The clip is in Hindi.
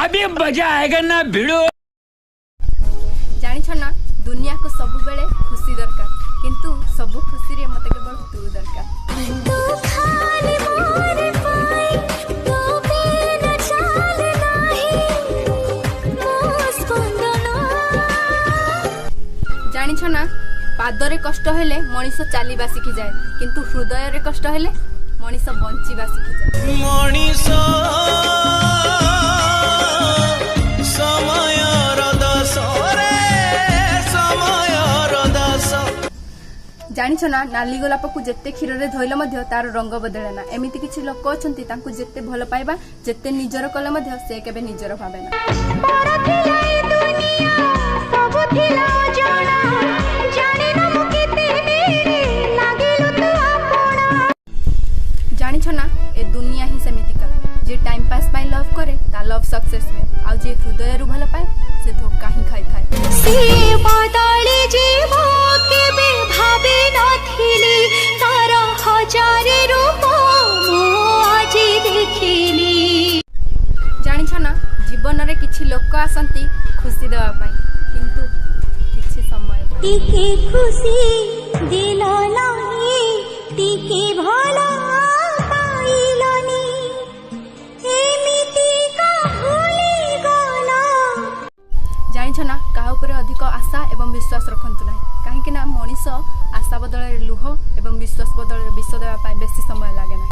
अभी मजा आएगा ना भिड़ो। जानिछ ना दुनिया को सब बेले खुशी दरकार किंतु सब खुशी रे मते केवल तू दरकार। तू खाली मोर पाई तो बिना चाल नाही मोस बंदना। जानिछ ना पादरे कष्ट हेले मनीष चालिबा शिखि जाए किंतु हृदय रे कष्ट हेले मनीष बंचिबा शिखि जाए। मनीष समयर दस रे समयर दस। जानिछ ना नाली गोलाप को जेते क्षीर रे धोइले मध्य तार रंग बदले ना। एमिति किछि लोक अछंती तांकु जेते भल पाइबा जेते निजर कले मध्य से केबे निजर भाबे ना। जानिछ ना ए दुनिया ही सेमितिका जे टाइम पास पाई लव करे ता लव सक्सेस हुए आ जे हृदय रु भल पाए से धोखा ही खाई थाए। से बदली जीवो केबे भाबे नथिली तार हजार रूप मो आज देखिली। जानिछ ना जीवन रे किछि लोक आसंती खुशी देवा पाई किंतु किछि समय टिके खुशी दिल नाही टिके भला जानिछ ना काहा उपरे अधिक आशा एवं विश्वास रखंतु नाही काहेकि ना मनीष आशा बदल लुह एवं विश्वास बदल विष देवा पाई बेसी समय लागे ना।